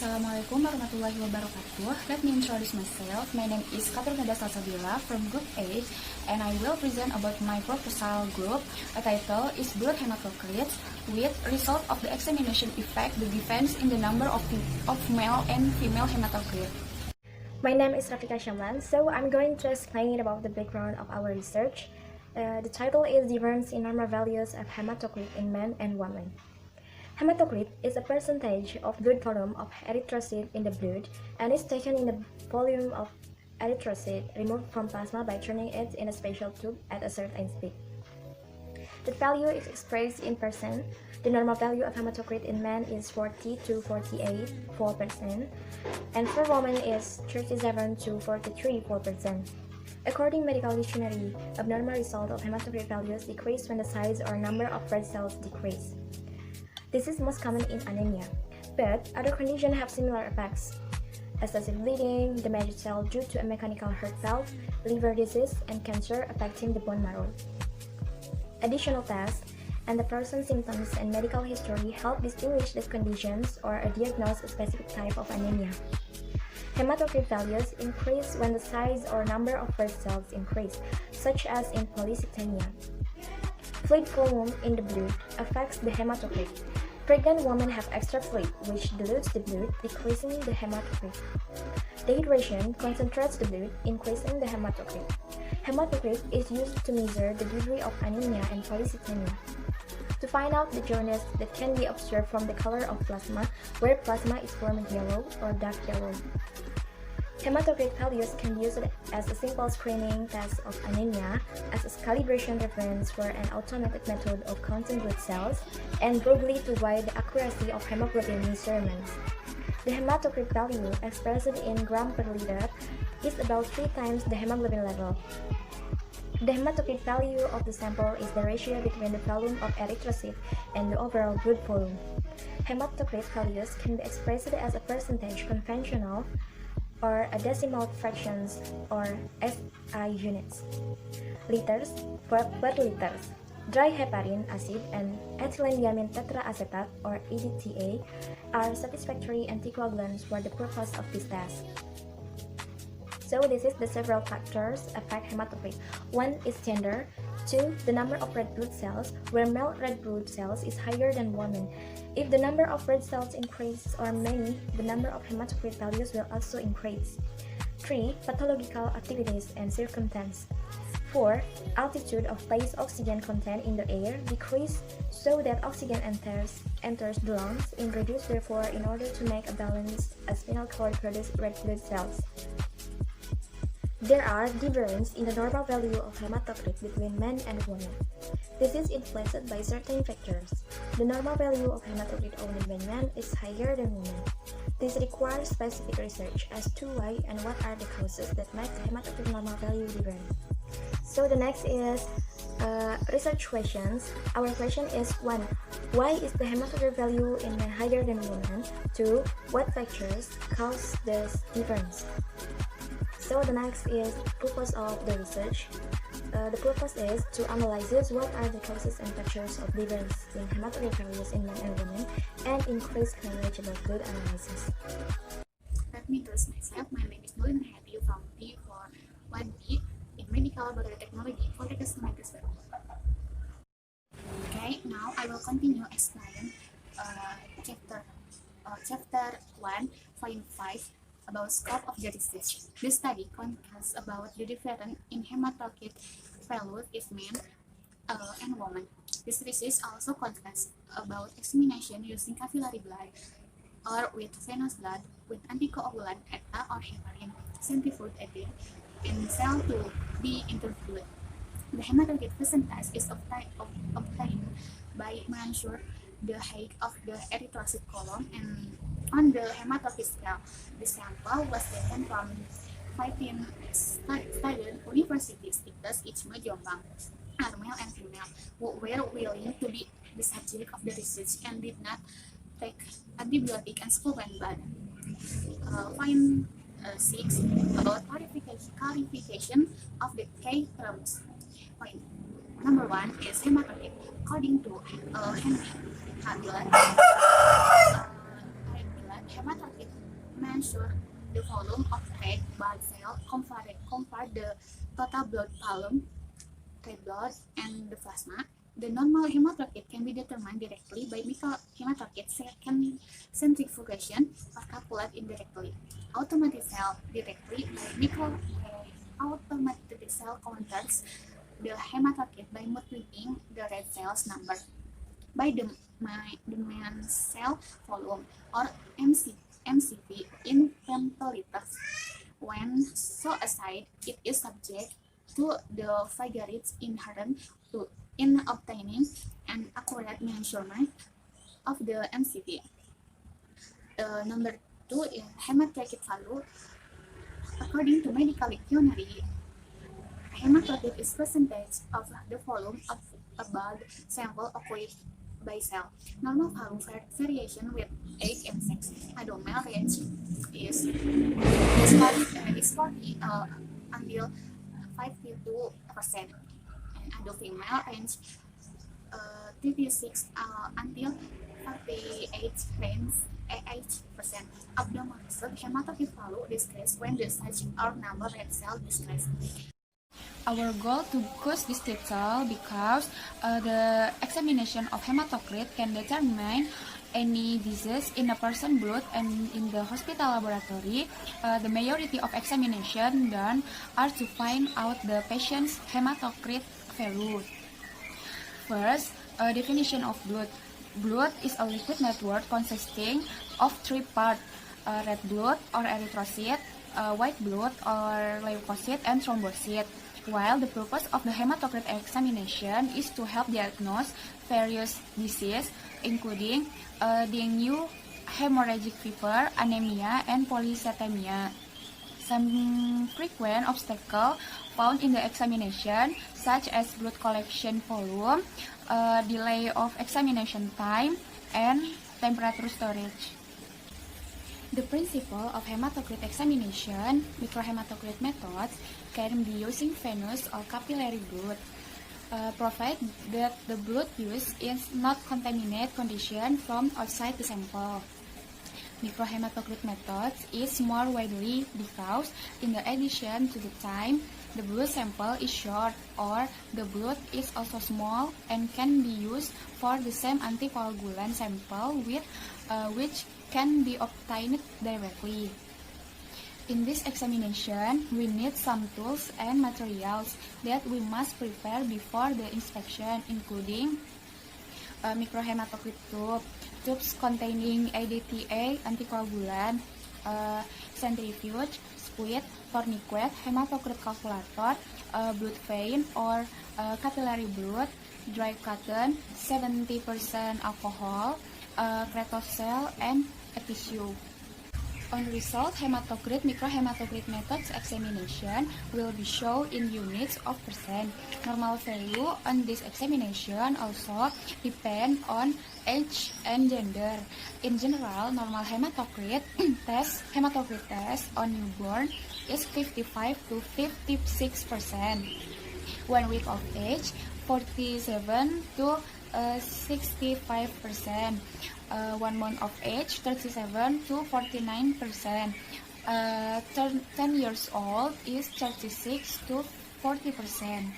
Assalamualaikum warahmatullahi wabarakatuh. Let me introduce myself. My name is Katrina Salsabila from Group 8, and I will present about my proposal group. A title is Blood Hematocrit with result of the examination effect the difference in the number of male and female hematocrit. My name is Rafika Shamlan, so I'm going to explain about the background of our research. The title is Difference in Normal Values of Hematocrit in Men and Women. Hematocrit is a percentage of blood volume of erythrocyte in the blood and is taken in the volume of erythrocyte removed from plasma by turning it in a special tube at a certain speed. The value is expressed in percent. The normal value of hematocrit in men is 40 to 48.4%, and for women is 37 to 43.4%. According medical dictionary, abnormal result of hematocrit values decrease when the size or number of red cells decrease. This is most common in anemia, but other conditions have similar effects. Excessive bleeding, damaged cell due to a mechanical heart valve, liver disease, and cancer affecting the bone marrow. Additional tests and the person's symptoms and medical history help distinguish the conditions or diagnose a specific type of anemia. Hematocrit values increase when the size or number of red cells increase, such as in polycythemia. Fluid volume in the blood affects the hematocrit. Pregnant women have extra fluid, which dilutes the blood, decreasing the hematocrit. Dehydration concentrates the blood, increasing the hematocrit. Hematocrit is used to measure the degree of anemia and polycythemia. To find out the jaundice that can be observed from the color of plasma, where plasma is formed yellow or dark yellow. Hematocrit values can be used as a simple screening test of anemia, as a calibration reference for an automated method of counting blood cells, and broadly to guide the accuracy of hemoglobin measurements. The hematocrit value expressed in gram per liter is about 3 times the hemoglobin level. The hematocrit value of the sample is the ratio between the volume of erythrocyte and the overall blood volume. Hematocrit values can be expressed as a percentage conventional or a decimal fractions or SI units. Liters per liters. Dry heparin acid and ethylenediamine tetraacetate or EDTA are satisfactory anticoagulants for the purpose of this test. So this is the several factors affect hematocrit. 1 is gender. 2, the number of red blood cells, where male red blood cells is higher than women. If the number of red cells increases or many, the number of hematocrit values will also increase. 3, pathological activities and circumstance. 4, altitude of place oxygen content in the air decrease so that oxygen enters the lungs and reduce, therefore in order to make a balance, a spinal cord produces red blood cells. There are differences in the normal value of hematocrit between men and women. This is influenced by certain factors. The normal value of hematocrit only in men is higher than women. This requires specific research as to why and what are the causes that make the hematocrit normal value different. So the next is research questions. Our question is 1. Why is the hematocrit value in men higher than women? 2. What factors cause this difference? So the next is purpose of the research. The purpose is to analyze what are the causes and factors of difference in hematocrit values in men and women and increase knowledge about blood analysis. Let me introduce myself. My name is Nurul Nurhayati from P41B in Medical Laboratory Technology for the customer research. Okay, now I will continue explain chapter 1, point 5. About scope of the disease. This study contains about the difference in hematocrit values in men and women. This disease also contains about examination using capillary blood or with venous blood with anticoagulant ETA or heparin, centrifuge and cell to be interviewed. The hematocrit percentage is obtained by measure the height of the erythrocyte column and on the hematocrit scale. The sample was taken from 15 studied university students, each Jombang, are male and female, who were willing to be the subject of the research and did not take antibiotic and supplement blood. Point 6 about clarification of the key terms. Point number 1 is hematocrit. According to Henry Haviland, hematocrit measure the volume of red blood cell, compare the total blood volume, red blood, and the plasma. The normal hematocrit can be determined directly by microhematocrit centrifugation or calculated indirectly. Automatic cell directly by automatic cell counters the hematocrit by multiplying the red cells number by the main cell volume or MCV in femtoliters. When so aside, it is subject to the vagaries inherent in obtaining an accurate measurement of the MCV. Number 2 is hematocrit value. According to medical dictionary, hematocrit is percentage of the volume of a blood sample occurred by cell. Normal value variation with age and sex. Adult male range is 40 until 52%, and adult female range 36 until 48%. Abdominal hematocrit value decreases when the size or number of red cells decreases. Our goal to cause this title because the examination of hematocrit can determine any disease in a person's blood, and in the hospital laboratory, the majority of examination done are to find out the patient's hematocrit value. First, definition of blood. Blood is a liquid network consisting of three parts: red blood or erythrocyte, white blood or leukocyte, and thrombocyte. While the purpose of the hematocrit examination is to help diagnose various diseases, including dengue, hemorrhagic fever, anemia, and polycythemia. Some frequent obstacles found in the examination, such as blood collection volume, delay of examination time, and temperature storage. The principle of hematocrit examination, microhematocrit methods, can be using venous or capillary blood, provided that the blood used is not contaminated condition from outside the sample. Microhematocrit methods is more widely because, in addition to the time, the blood sample is short, or the blood is also small and can be used for the same anticoagulant sample with which can be obtained directly. In this examination, we need some tools and materials that we must prepare before the inspection, including microhematocrit tubes containing ADTA, anticoagulant, centrifuge, squid, tourniquet, hematocrit calculator, blood vein or capillary blood, dry cotton, 70% alcohol, cretosol, and a tissue. On result, hematocrit, microhematocrit methods examination will be shown in units of percent. Normal value on this examination also depend on age and gender. In general, normal hematocrit test on newborn is 55 to 56%. 1 week of age, 47 to 65%. 1 month of age, 37 to 49%. 10 years old is 36 to 40%.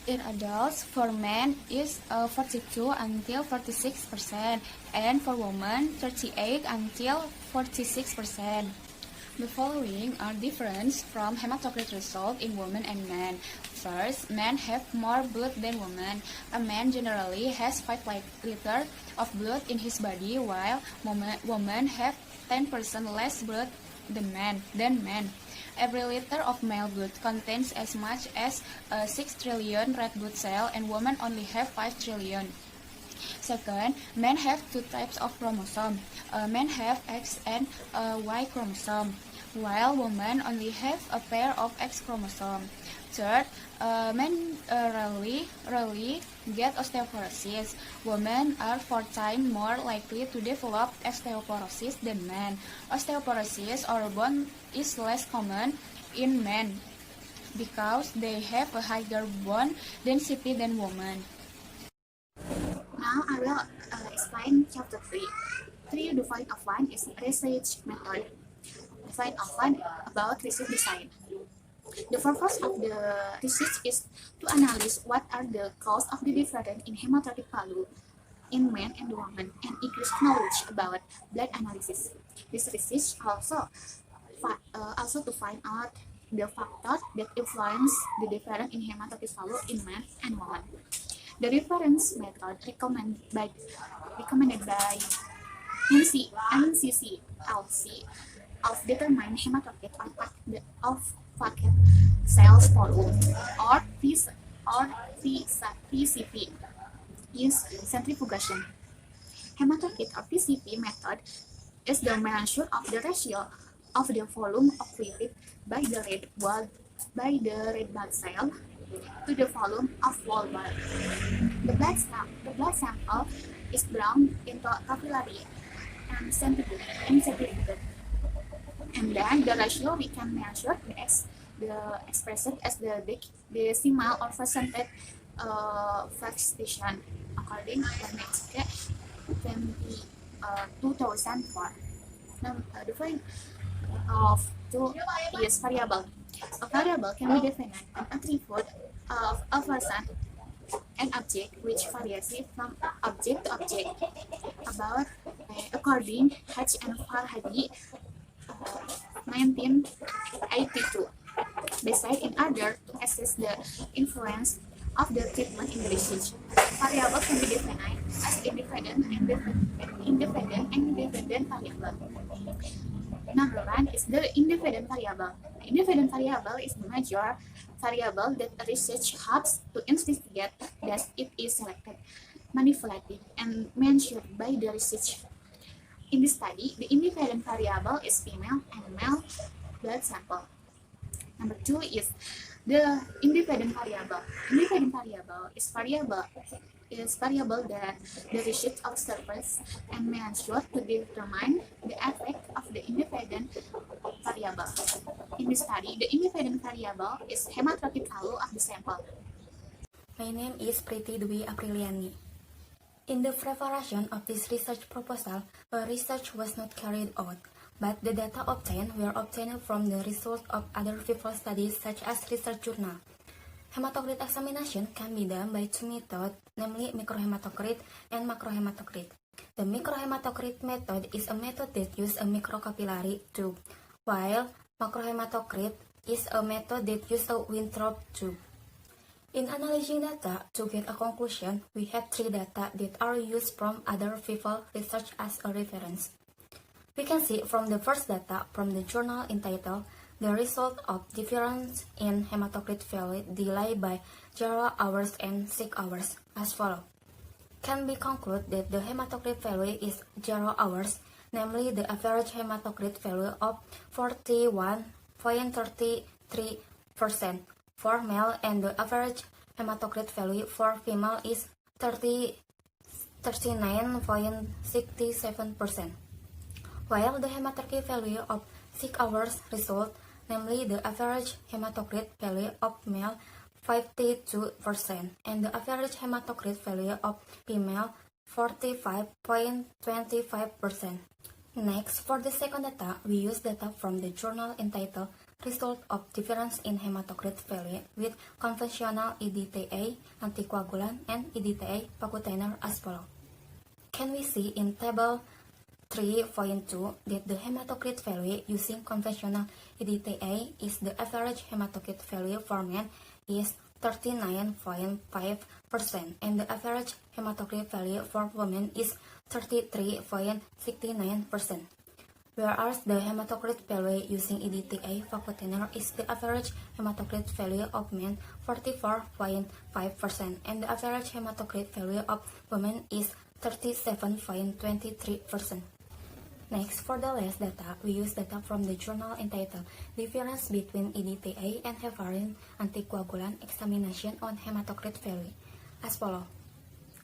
In adults, for men is 42 until 46%, and for women 38 until 46%. The following are different from hematocrit result in women and men. First, men have more blood than women. A man generally has 5 liters of blood in his body, while women have 10% less blood than men. Every liter of male blood contains as much as 6 trillion red blood cells, and women only have 5 trillion. Second, men have 2 types of chromosome. Men have X and Y chromosome, while women only have a pair of X chromosome. Third, men rarely get osteoporosis. Women are 4 times more likely to develop osteoporosis than men. Osteoporosis or bone is less common in men because they have a higher bone density than women. Now I will explain chapter 3. 3 defined of one is research method. find often about research design. The purpose of the research is to analyze what are the causes of the difference in hematocrit value in men and women and increase knowledge about blood analysis. This research also to find out the factors that influence the difference in hematocrit value in men and women. The reference method recommended by NCCLC of determine hematocrit of packet cells volume or PCP is centrifugation. Hematocrit or PCP method is the measure of the ratio of the volume of lipid by the red blood cell to the volume of whole blood. The blood sample is ground into capillary and centrifugated. And then the ratio we can measure expressed as the decimal or percentage fraction according to NXT 2004. Now, the point of two is variable. A variable can be defined an attribute of a person and object which varies from object to object. According Hatch and Farhadi, 1982. Besides, in order to assess the influence of the treatment in the research, variable can be defined as independent variable. Number one is the independent variable. The independent variable is the major variable that a research helps to investigate that it is selected, manipulated, and measured by the research. In this study, the independent variable is female and male blood sample. Number two is the independent variable. Independent variable is variable that the research observes and measures to determine the effect of the independent variable. In this study, the independent variable is hematocrit value of the sample. My name is Priti Dwi Apriliani. In the preparation of this research proposal, a research was not carried out, but the data obtained were obtained from the results of other people's studies such as research journal. Hematocrit examination can be done by two methods, namely microhematocrit and macrohematocrit. The microhematocrit method is a method that uses a microcapillary tube, while macrohematocrit is a method that uses a Winthrop tube. In analyzing data to get a conclusion, we have three data that are used from other people research as a reference. We can see from the first data from the journal entitled The Result of Difference in Hematocrit Value Delay by 0 hours and 6 hours as follows. Can be concluded that the hematocrit value is 0 hours, namely the average hematocrit value of 41.33% for male and the average hematocrit value for female is 39.67%. While the hematocrit value of 6 hours result, namely the average hematocrit value of male 52% and the average hematocrit value of female 45.25%. Next, for the second data, we use data from the journal entitled Result of Difference in Hematocrit Value with Conventional EDTA Anticoagulant and EDTA Pacutainer as follows. Can we see in table 3.2 that the hematocrit value using conventional EDTA is the average hematocrit value for men is 39.5% and the average hematocrit value for women is 33.69%. Whereas the hematocrit value using EDTA Pacutainer is the average hematocrit value of men 44.5% and the average hematocrit value of women is 37.23%. Next, for the last data, we use data from the journal entitled Difference Between EDTA and Heparin Anticoagulant Examination on Hematocrit Value as follows.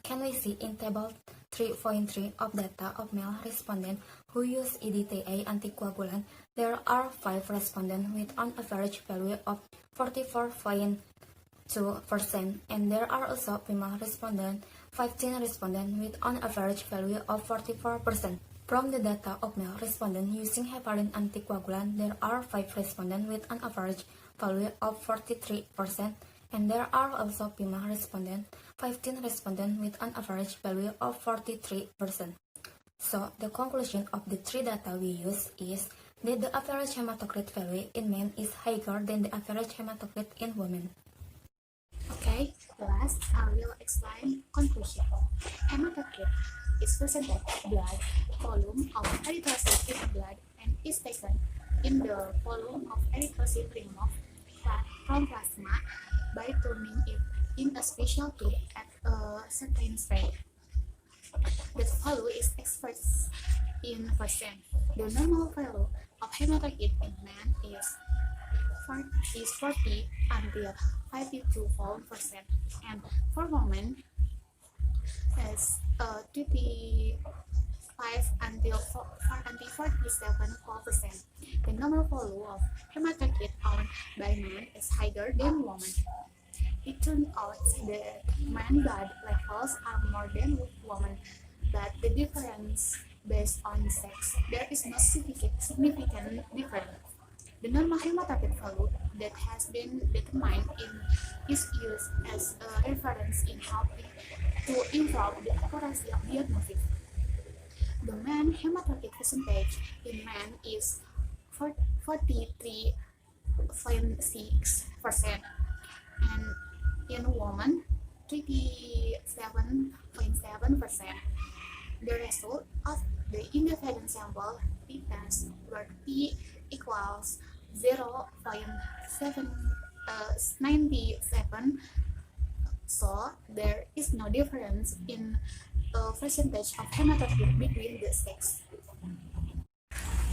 Can we see in table 3.3 of data of male respondents who use EDTA anticoagulant, there are 5 respondents with an average value of 44.2% and there are also female respondents, 15 respondents with an average value of 44%. From the data of male respondents using heparin anticoagulant, there are 5 respondents with an average value of 43%, and there are also female respondents, 15 respondents with an average value of 43%. So, the conclusion of the 3 data we use is that the average hematocrit value in men is higher than the average hematocrit in women. Okay, last I will explain conclusion. Hematocrit is percentage of blood volume of erythrocyte in blood and is taken in the volume of erythrocyte removed from plasma by turning it in a special tube at a certain rate. The value is expressed in percent. The normal value of hematocrit in men is 40 until 52%, and for women is 25 until 47%. The normal value of hematocrit found by men is higher than women. It turns out that men blood levels are more than women, but the difference based on sex. There is no significant difference. The normal hematocrit value that has been determined is used as a reference in helping to improve the accuracy of diagnosis. The mean hematocrit percentage in men is 43.6%, and in women 37.7%. The result of the independent sample t-test where t equals 0.97, so there is no difference in percentage of hematocrit between the sexes.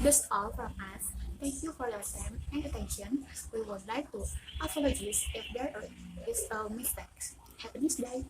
That's all from us. Thank you for your time and attention. We would like to apologize if there is a mistake. Have a nice day.